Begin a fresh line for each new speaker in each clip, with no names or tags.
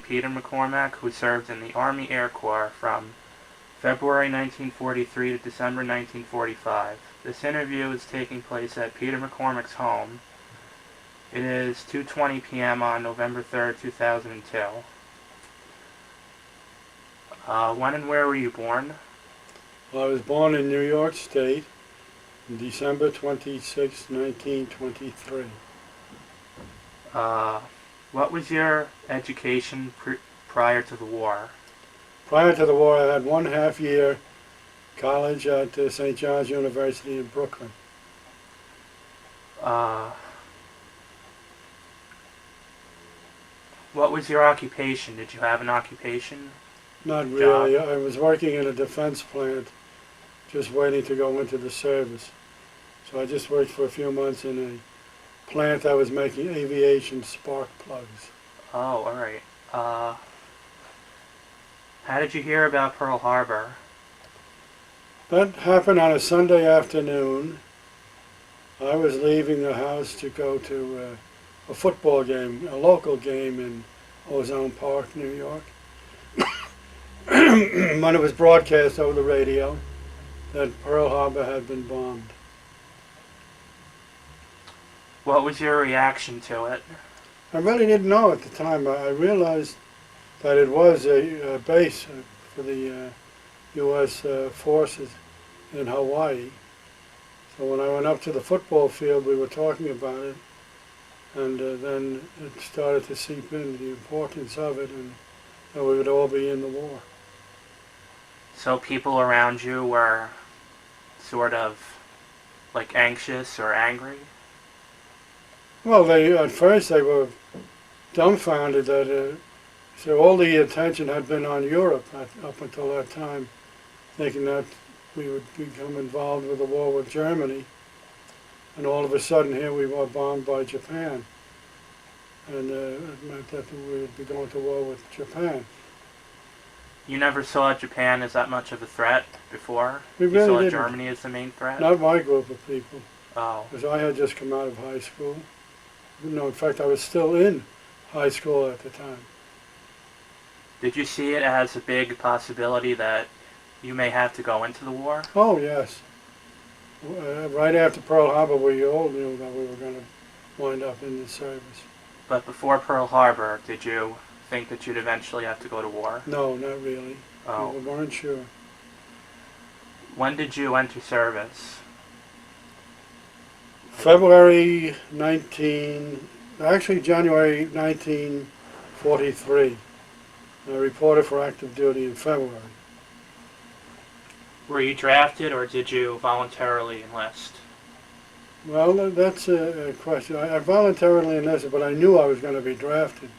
Peter McCormack, who served in the Army Air Corps from February 1943 to December 1945. This interview is taking place at Peter McCormack's home. It is 2:20 p.m. on November 3rd, 2002. When and where were you born?
Well, I was born in New York State on December 26, 1923.
What was your education prior to the war?
Prior to the war, I had 1.5 year college at St. John's University in Brooklyn.
What was your occupation? Did you have an occupation?
Not really.
Job?
I was working in a defense plant, just waiting to go into the service. So I just worked for a few months in a plant that was making aviation spark plugs.
Oh, alright. How did you hear about Pearl Harbor?
That happened on a Sunday afternoon. I was leaving the house to go to a football game, a local game in Ozone Park, New York. When it was broadcast over the radio that Pearl Harbor had been bombed.
What was your reaction to it?
I really didn't know at the time. I realized that it was a base for the U.S. forces in Hawaii. So when I went up to the football field, we were talking about it, and then it started to seep in the importance of it, and that we would all be in the war.
So people around you were sort of like anxious or angry?
Well, at first they were dumbfounded that so all the attention had been on Europe up until that time, thinking that we would become involved with the war with Germany, and all of a sudden here we were bombed by Japan, and it meant that we would be going to war with Japan.
You never saw Japan as that much of a threat before?
We
You
really
saw
didn't.
Germany as the main threat?
Not my group of people,
Oh.
because I had just come out of high school. No, in fact, I was still in high school at the time.
Did you see it as a big possibility that you may have to go into the war?
Oh, yes. Right after Pearl Harbor, we all knew that we were going to wind up in the service.
But before Pearl Harbor, did you think that you'd eventually have to go to war?
No, not really.
Oh.
We weren't sure.
When did you enter service?
January 1943. I reported for active duty in February.
Were you drafted or did you voluntarily enlist?
Well, that's a question. I voluntarily enlisted, but I knew I was going to be drafted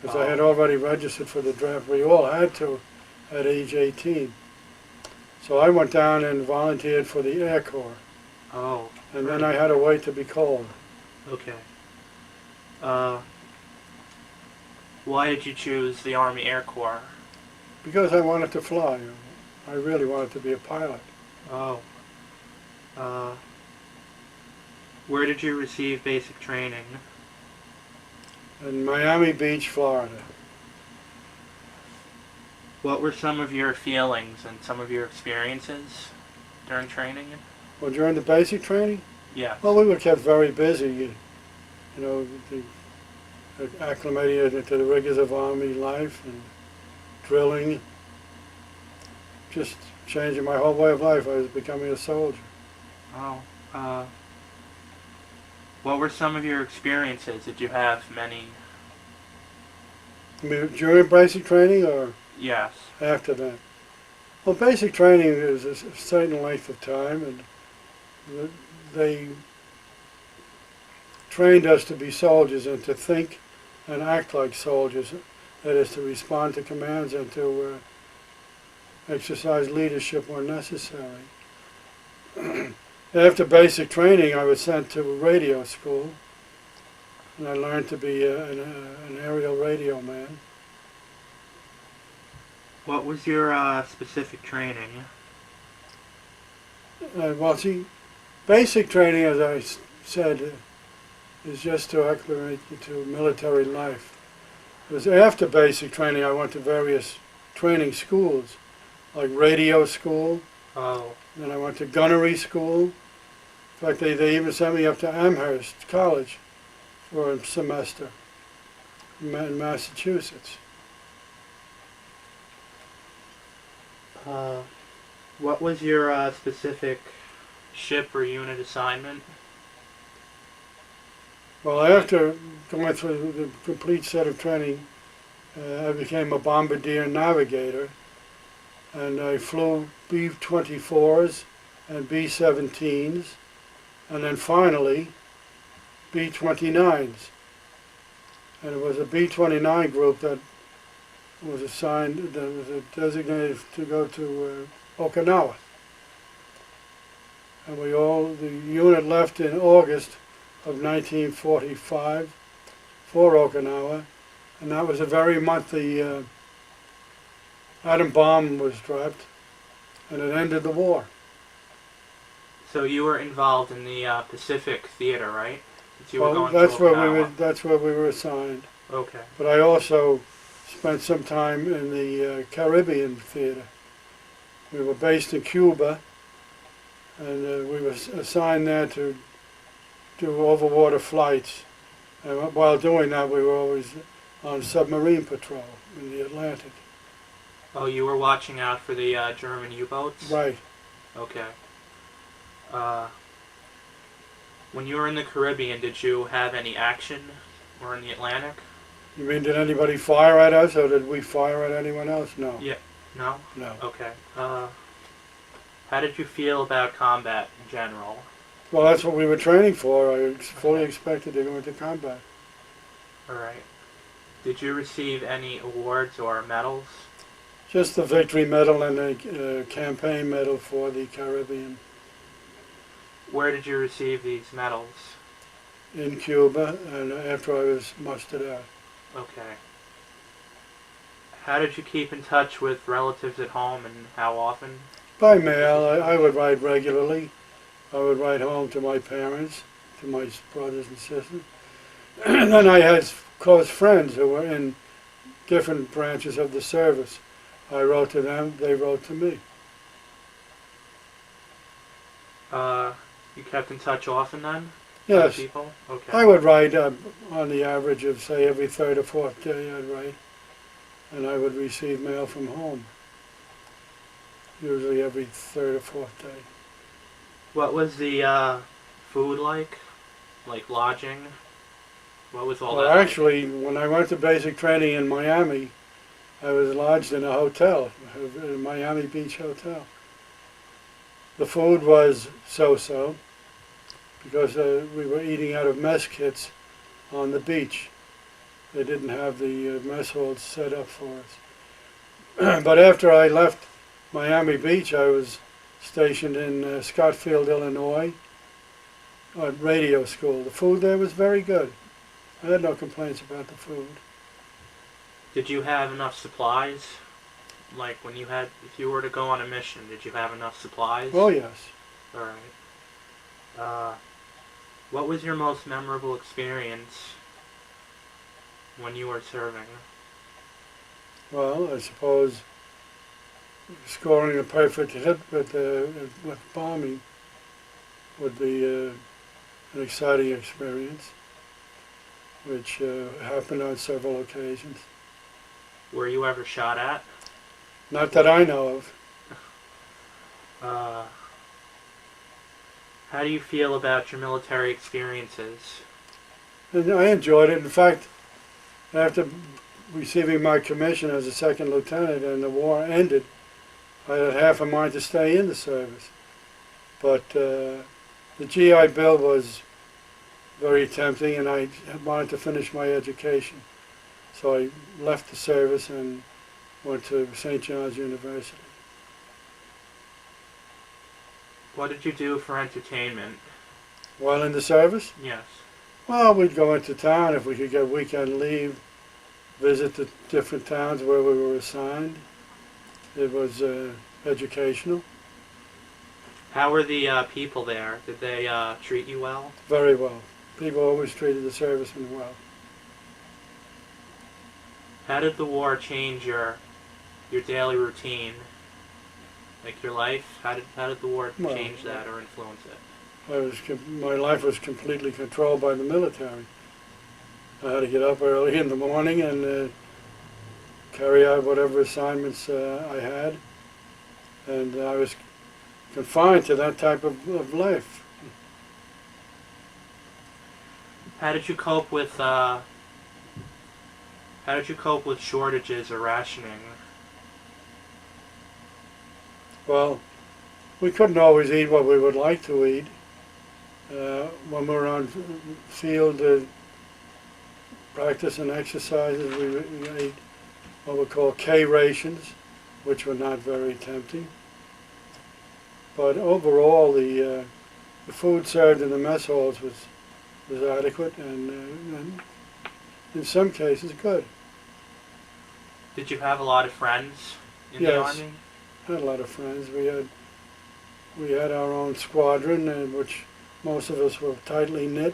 because I had already registered for the draft. We all had to at age 18. So I went down and volunteered for the Air Corps.
Oh.
And then I had to wait to be called.
Okay. Why did you choose the Army Air Corps?
Because I wanted to fly. I really wanted to be a pilot.
Oh. Where did you receive basic training?
In Miami Beach, Florida.
What were some of your feelings and some of your experiences during training?
Well, during the basic training?
Yes.
Well, we were kept very busy, acclimated to the rigors of Army life and drilling. Just changing my whole way of life. I was becoming a soldier.
Oh. What were some of your experiences? Did you have many?
I mean, during basic training or
Yes.
after that? Well, basic training is a certain length of time, and they trained us to be soldiers and to think and act like soldiers. That is, to respond to commands and to exercise leadership where necessary. After basic training, I was sent to radio school, and I learned to be an aerial radio man.
What was your specific training?
Well, see, basic training, as I said, is just to acclimate you to military life. It was after basic training I went to various training schools, like radio school,
Oh,
then I went to gunnery school. In fact, they even sent me up to Amherst College for a semester in Massachusetts.
what was your specific ship or unit assignment?
Well, after going through the complete set of training, I became a bombardier navigator, and I flew B-24s and B-17s, and then finally B-29s. And it was a B-29 group that was assigned, that was designated to go to Okinawa. And the unit left in August of 1945 for Okinawa, and that was the very month the atom bomb was dropped, and it ended the war.
So you were involved in the Pacific Theater, right? Since you were
Well,
going
that's
to
where
Okinawa.
that's where we were assigned.
Okay.
But I also spent some time in the Caribbean theater. We were based in Cuba, and we were assigned there to do overwater flights. And while doing that, we were always on submarine patrol in the Atlantic.
Oh, you were watching out for the German U-boats?
Right.
Okay. When you were in the Caribbean, did you have any action or in the Atlantic?
You mean, did anybody fire at us, or did we fire at anyone else? No.
Yeah. No?
No.
Okay. How did you feel about combat in general?
Well, that's what we were training for. I fully expected to go into combat.
Alright. Did you receive any awards or medals?
Just the victory medal and the campaign medal for the Caribbean
Where did you receive these medals?
in Cuba, and after I was mustered out.
Okay. How did you keep in touch with relatives at home, and how often?
By mail, I would write regularly. I would write home to my parents, to my brothers and sisters. And then I had close friends who were in different branches of the service. I wrote to them, they wrote to me.
You kept in touch often then?
Yes,
With people? Okay.
I would write on the average of, say, every third or fourth day I'd write, and I would receive mail from home, usually every third or fourth day.
What was the food like? Like lodging? What was all
Well,
that like?
actually, when I went to basic training in Miami, I was lodged in a hotel, a Miami Beach hotel. The food was so-so, because we were eating out of mess kits on the beach. They didn't have the mess halls set up for us. But after I left Miami Beach, I was stationed in Scottsfield, Illinois, at radio school. The food there was very good. I had no complaints about the food.
Did you have enough supplies? Like if you were to go on a mission, did you have enough supplies?
Oh, yes.
Alright. What was your most memorable experience when you were serving?
Well, I suppose scoring a perfect hit with bombing would be an exciting experience, which happened on several occasions.
Were you ever shot at?
Not that I know of.
How do you feel about your military experiences?
And I enjoyed it. In fact, after receiving my commission as a second lieutenant and the war ended, I had half a mind to stay in the service. But the GI Bill was very tempting, and I wanted to finish my education. So I left the service and went to St. John's University.
What did you do for entertainment?
While in the service?
Yes.
Well, we'd go into town if we could get weekend leave, visit the different towns where we were assigned. It was educational.
How were the people there? Did they treat you well?
Very well. People always treated the servicemen well.
How did the war change your daily routine? Like your life? How did the war
Well,
change that or influence it?
My life was completely controlled by the military. I had to get up early in the morning and carry out whatever assignments I had, and I was confined to that type of life.
How did you cope with shortages or rationing?
Well, we couldn't always eat what we would like to eat. When we were on field practice and exercises, we ate what we call K rations, which were not very tempting. But overall, the food served in the mess halls was adequate and in some cases good.
Did you have a lot of friends in the
Yes.
Army?
I had a lot of friends. We had our own squadron, which most of us were tightly knit,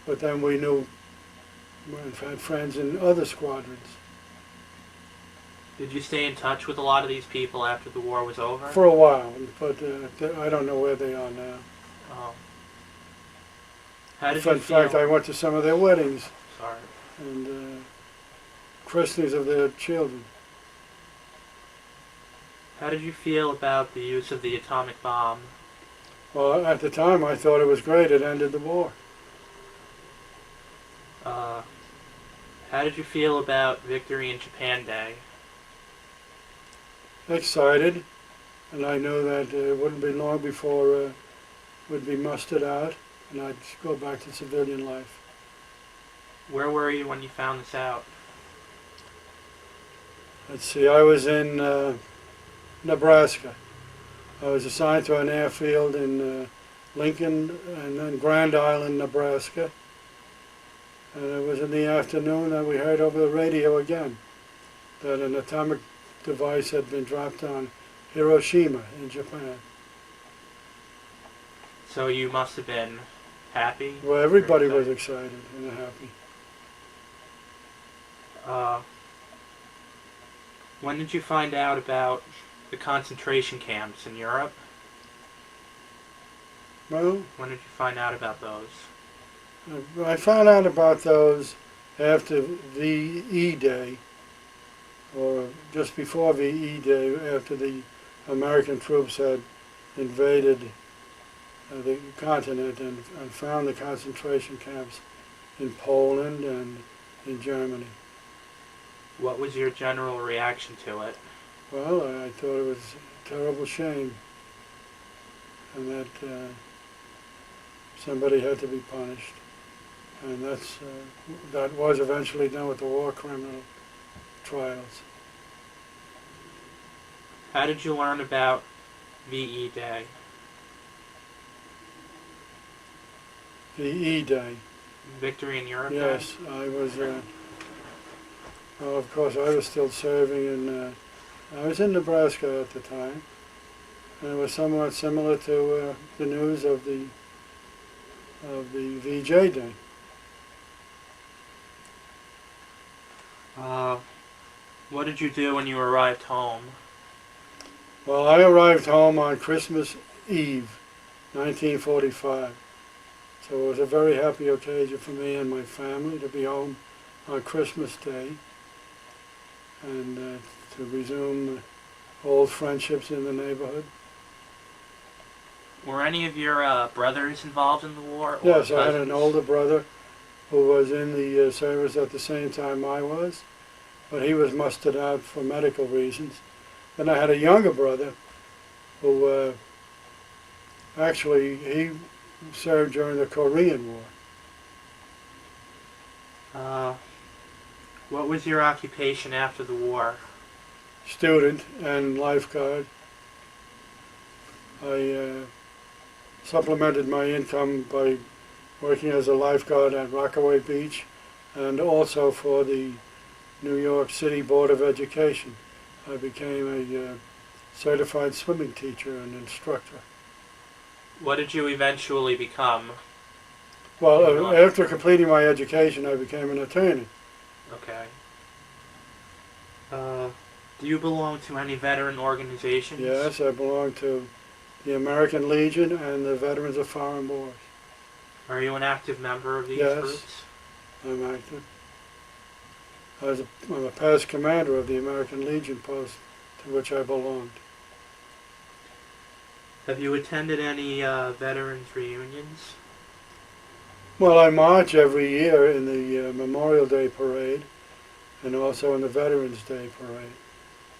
but then we had friends in other squadrons.
Did you stay in touch with a lot of these people after the war was over?
For a while, but I don't know where they are now.
Oh. How did
In
you feel?
fact, I went to some of their weddings
Sorry.
and christenings of their children.
How did you feel about the use of the atomic bomb?
Well, at the time, I thought it was great. It ended the war.
How did you feel about Victory in Japan Day?
Excited, and I knew that it wouldn't be long before we'd be mustered out, and I'd go back to civilian life.
Where were you when you found this out?
Let's see, I was in Nebraska. I was assigned to an airfield in Lincoln and then Grand Island, Nebraska. And it was in the afternoon that we heard over the radio again that an atomic device had been dropped on Hiroshima in Japan.
So you must have been happy?
Well, everybody
Or
was excited and happy.
When did you find out about the concentration camps in Europe?
Well,
When did you find out about those?
I found out about those after VE Day, or just before VE Day, after the American troops had invaded the continent and found the concentration camps in Poland and in Germany.
What was your general reaction to it?
Well, I thought it was a terrible shame, and that somebody had to be punished. And that was eventually done with the war criminal trials.
How did you learn about VE Day?
VE Day.
Victory in Europe Day?
Yes, I was. Well, of course, I was still serving in. I was in Nebraska at the time, and it was somewhat similar to the news of the VJ Day.
What did you do when you arrived home?
Well, I arrived home on Christmas Eve, 1945. So it was a very happy occasion for me and my family to be home on Christmas Day and to resume old friendships in the neighborhood.
Were any of your brothers involved in the war? Or
Yes, I had
cousins?
an older brother who was in the service at the same time I was, but he was mustered out for medical reasons. Then I had a younger brother who he served during the Korean War.
What was your occupation after the war?
Student and lifeguard. I supplemented my income by working as a lifeguard at Rockaway Beach and also for the New York City Board of Education. I became a certified swimming teacher and instructor.
What did you eventually become?
Well, after completing my education, I became an attorney.
Okay. Uh, do you belong to any veteran organizations?
Yes, I belong to the American Legion and the Veterans of Foreign Wars.
Are you an active member of these
Yes,
groups?
I'm active. I'm a past commander of the American Legion post to which I belonged.
Have you attended any veterans reunions?
Well, I march every year in the Memorial Day Parade and also in the Veterans Day Parade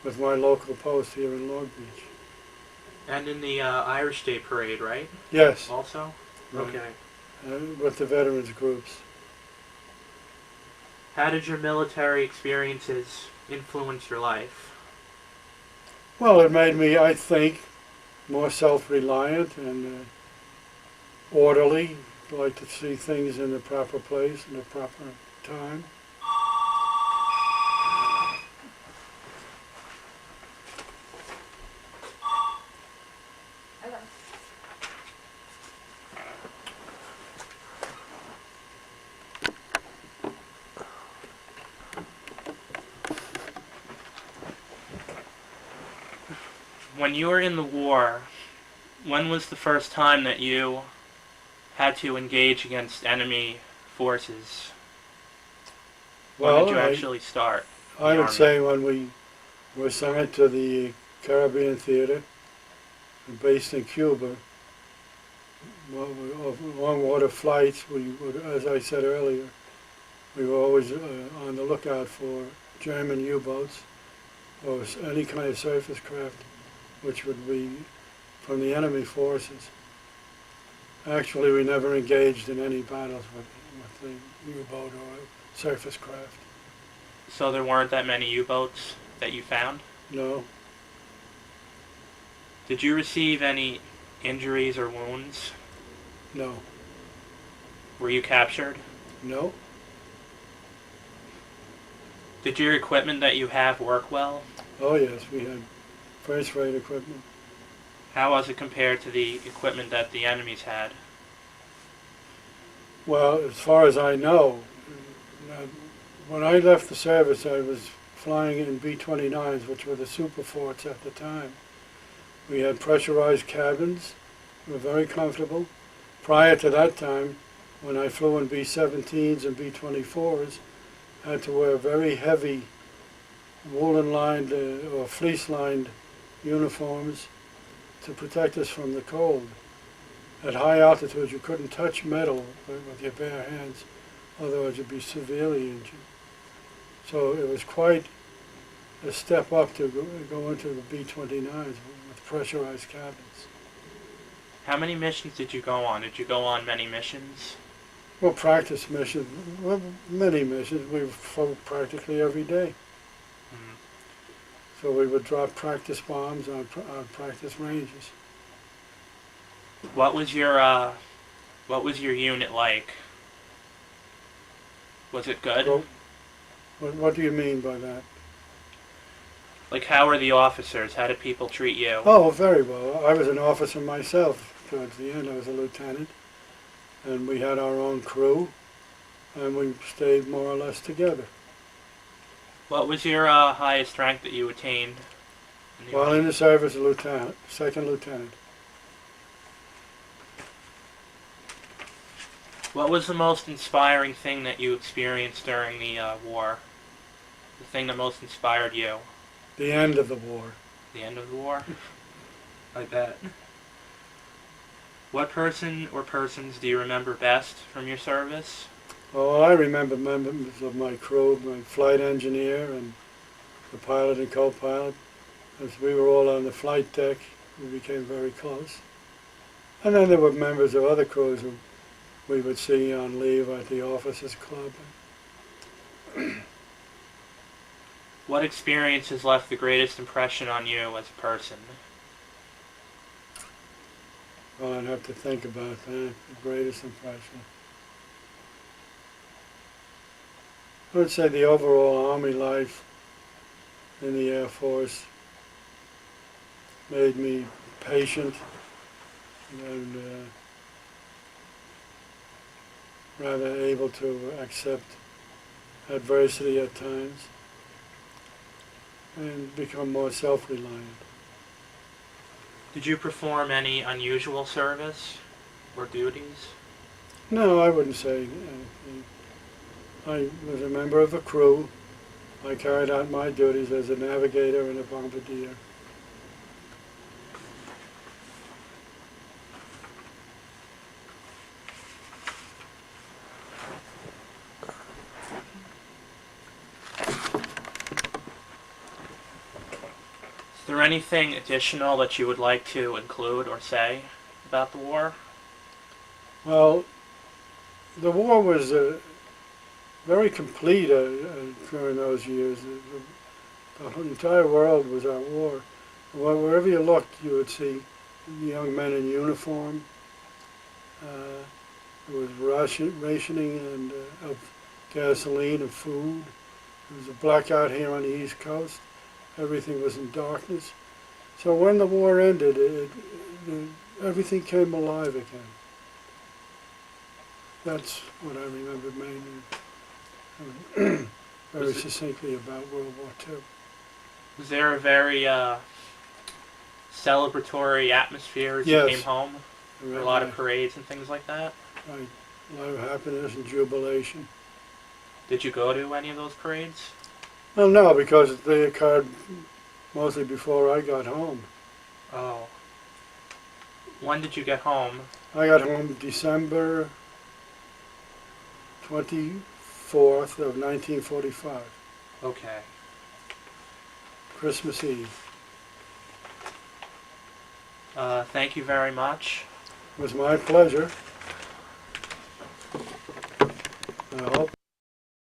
with my local post here in Long Beach.
And in the Irish Day Parade, right?
Yes,
Also?
right,
Okay.
with the veterans groups.
How did your military experiences influence your life?
Well, it made me, I think, more self-reliant and orderly. I like to see things in the proper place and the proper time.
When you were in the war, when was the first time that you had to engage against enemy forces? When did
Well,
you actually start in
I
the
would
Army?
say when we were sent to the Caribbean Theater, based in Cuba, long water flights, we would, as I said earlier, we were always on the lookout for German U-boats or any kind of surface craft which would be from the enemy forces. Actually, we never engaged in any battles with the U-boat or surface craft.
So there weren't that many U-boats that you found?
No,
Did you receive any injuries or wounds?
no,
Were you captured?
no.
Did your equipment that you have work well?
Oh yes, we had first-rate equipment.
How was it compared to the equipment that the enemies had?
Well, as far as I know, uh, when I left the service, I was flying in B-29s, which were the super forts at the time. We had pressurized cabins. We were very comfortable. Prior to that time, when I flew in B-17s and B-24s, I had to wear very heavy woolen-lined or fleece-lined uniforms to protect us from the cold. At high altitudes, you couldn't touch metal with your bare hands, otherwise you'd be severely injured. So it was quite a step up to go into the B-29s with pressurized cabins.
How many missions did you go on? Did you go on many missions?
Well, practice missions, well, many missions. We flew practically every day.
Mhm.
So we would drop practice bombs on practice ranges.
What was your unit like? Was it good?
Go, what do you mean by that?
Like, how were the officers? How did people treat you?
Oh, very well. I was an officer myself towards the end. I was a lieutenant. And we had our own crew, and we stayed more or less together.
What was your highest rank that you attained in the
While
Army?
in the service, a lieutenant, second lieutenant.
What was the most inspiring thing that you experienced during the war? The thing that most inspired you?
The end of the war.
The end of the war? I bet. What person or persons do you remember best from your service?
Oh, I remember members of my crew, my flight engineer and the pilot and co-pilot. As we were all on the flight deck, we became very close. And then there were members of other crews who we would see on leave at the officers' club.
What experience has left the greatest impression on you as a person?
Well, I'd have to think about that, the greatest impression. I would say the overall Army life in the Air Force made me patient and rather able to accept adversity at times. and become more self-reliant.
Did you perform any unusual service or duties?
No, I wouldn't say anything. I was a member of a crew. I carried out my duties as a navigator and a bombardier.
Is there anything additional that you would like to include or say about the war?
Well, the war was very complete during those years. The whole entire world was at war. Wherever you looked, you would see young men in uniform. There was rationing and of gasoline and food. There was a blackout here on the East Coast. Everything was in darkness. So when the war ended, everything came alive again. That's what I remember mainly, very succinctly about World War II.
Was there a very celebratory atmosphere as you
Yes.
came home? There were a lot of parades and things like that?
Right. A lot of happiness and jubilation.
Did you go to any of those parades?
Well, no, because they occurred mostly before I got home.
Oh. When did you get home?
I got home December 24th of 1945,
Okay.
Christmas Eve.
Thank you very much.
It was my pleasure. I hope